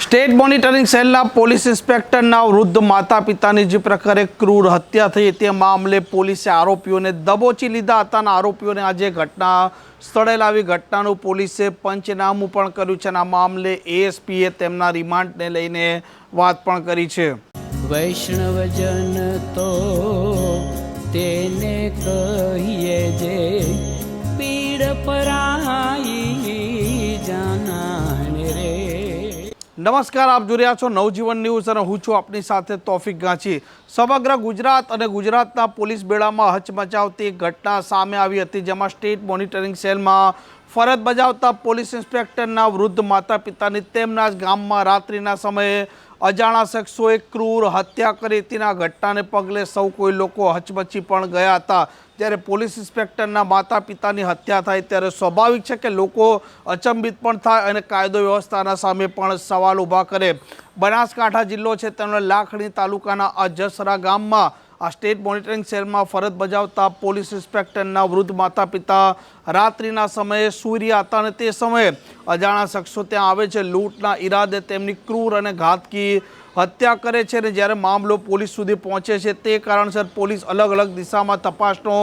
State monitoring સેલના police ઇન્સ્પેક્ટરના વૃદ્ધ માતા પિતાની જે પ્રકારે ક્રૂર હત્યા થઈ તે મામલે પોલીસે આરોપીઓને દબોચી લીધા હતા અને આરોપીઓને આજે ઘટના સ્થળે લાવી ઘટનાનું પોલીસે પંચનામું પણ કર્યું છે અને આ મામલે એએસપીએ તેમના રિમાન્ડને લઈને વાત પણ કરી છે. વૈષ્ણવજન તો તેને કહીએ જે પીડ પરાઈ જાનાને રે. નમસ્કાર, આપ જોઈ રહ્યા છો નવજીવન ન્યૂઝ અને હું છું આપની સાથે તોફિક ગાંચી. સમગ્ર ગુજરાત અને ગુજરાતના પોલીસ બેડામાં હચમચાવતી ઘટના સામે આવી હતી, જેમાં સ્ટેટ મોનિટરિંગ સેલમાં ફરજ બજાવતા પોલીસ ઇન્સ્પેક્ટરના વૃદ્ધ માતા પિતાની તેમના જ ગામમાં રાત્રિના સમયે અજાણા શખ્સોએ ક્રૂર હત્યા કરી તેના ઘટનાને પગલે સૌ કોઈ લોકો હચમચી પણ ગયા હતા. જ્યારે પોલીસ ઇન્સ્પેક્ટરના માતા પિતાની હત્યા થાય ત્યારે સ્વાભાવિક છે કે લોકો અચંબિત પણ થાય અને કાયદો વ્યવસ્થાના સામે પણ સવાલ ઊભા કરે. બનાસકાંઠા જિલ્લો છે તેમણે લાખણી તાલુકાના આ જસરા ગામમાં આ સ્ટેટ મોનિટરિંગ સેલમાં ફરજ બજાવતા પોલીસ ઇન્સ્પેક્ટરના વૃદ્ધ માતા પિતા રાત્રિના સમયે સૂઈ રહ્યા હતા અને તે સમયે અજાણા શખ્સો ત્યાં આવે છે. લૂંટના ઈરાદે તેમની ક્રૂર અને ઘાતકી હત્યા કરે છે અને જ્યારે મામલો પોલીસ સુધી પહોંચે છે તે કારણસર પોલીસ અલગ અલગ દિશામાં તપાસનો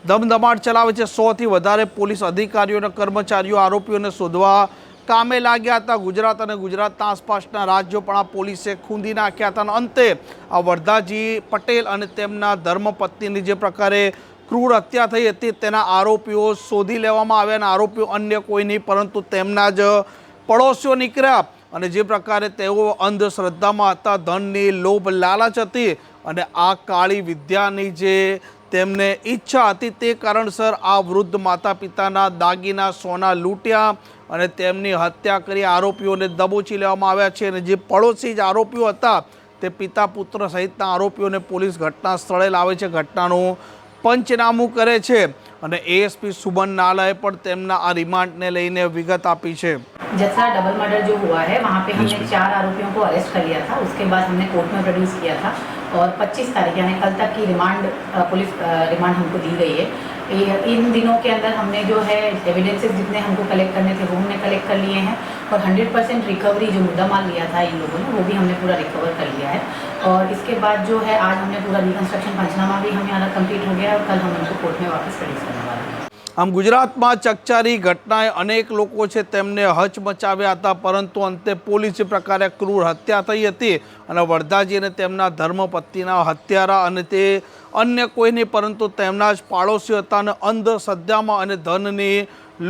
ધમધમાટ ચલાવે છે. 100થી વધારે પોલીસ અધિકારીઓ અને કર્મચારીઓ આરોપીઓને શોધવા કામે લાગ્યા હતા. ગુજરાત અને ગુજરાતના આસપાસના રાજ્યો પણ આ પોલીસે ખૂંદી નાખ્યા હતા અને અંતે આ વરદાજી પટેલ અને તેમના ધર્મપત્નીની જે પ્રકારે ક્રૂર હત્યા થઈ હતી તેના આરોપીઓ શોધી લેવામાં આવ્યા અને આરોપીઓ અન્ય કોઈ નહીં પરંતુ તેમના જ પડોશીઓ નીકળ્યા અને જે પ્રકારે તેઓ અંધશ્રદ્ધામાં હતા, ધનની લોભ લાલચ હતી અને આ કાળી વિદ્યાની જે તેમને ઈચ્છા હતી તે કારણસર આ વૃદ્ધ માતા પિતાના દાગીના સોના લૂંટ્યા અને તેમની હત્યા કરી આરોપીઓને દબોચી લેવામાં આવ્યા છે. અને જે પડોશી જ આરોપીઓ હતા તે પિતા પુત્ર સહિતના આરોપીઓને પોલીસ ઘટના સ્થળે લાવે છે, ઘટનાનું પંચનામું કરે છે અને એએસપી સુમન નાલાએ પણ તેમના આ રિમાન્ડને લઈને વિગત આપી છે. जसरा डबल मर्डर जो हुआ है वहाँ पे हमने 4 आरोपियों को अरेस्ट कर लिया था. उसके बाद हमने कोर्ट में प्रोड्यूस किया था और 25 तारीख यानी कल तक की रिमांड पुलिस रिमांड हमको दी गई है. इन दिनों के अंदर हमने जो है एविडेंसेस जितने हमको कलेक्ट करने थे वो हमने कलेक्ट कर लिए हैं और 100% रिकवरी जो मुद्दा माल लिया था इन लोगों ने वो भी हमने पूरा रिकवर कर लिया है. और इसके बाद जो है आज हमने पूरा रिकन्स्ट्रक्शन पंचनामा भी हमारा कंप्लीट हो गया और कल हम उनको कोर्ट में वापस प्रोड्यूस करने वाले हैं. આમ ગુજરાતમાં ચકચારી ઘટનાએ અનેક લોકો છે તેમને હચમચાવ્યા હતા, પરંતુ અંતે પોલીસ જે પ્રકારે ક્રૂર હત્યા થઈ હતી અને વરદાજી અને તેમના ધર્મપત્નીના હત્યારા અને તે અન્ય કોઈ નહીં પરંતુ તેમના જ પાડોશી હતા અને અંધશ્રદ્ધામાં અને ધનની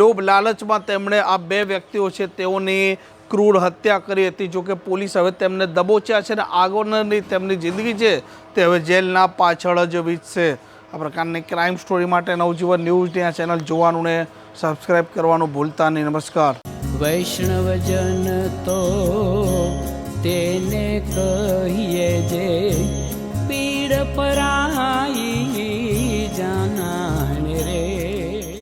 લોભ લાલચમાં તેમણે આ બે વ્યક્તિઓ છે તેઓની ક્રૂર હત્યા કરી હતી. જોકે પોલીસ હવે તેમને દબોચ્યા છે અને આગળની તેમની જિંદગી છે તે હવે જેલના પાછળ જ વીતશે. આ પ્રકારની ક્રાઇમ સ્ટોરી માટે નવજીવન ન્યૂઝની આ ચેનલ જોવાનું ને સબસ્ક્રાઇબ કરવાનું ભૂલતા નહીં. નમસ્કાર. વૈષ્ણવજન તો તેને કહીએ જે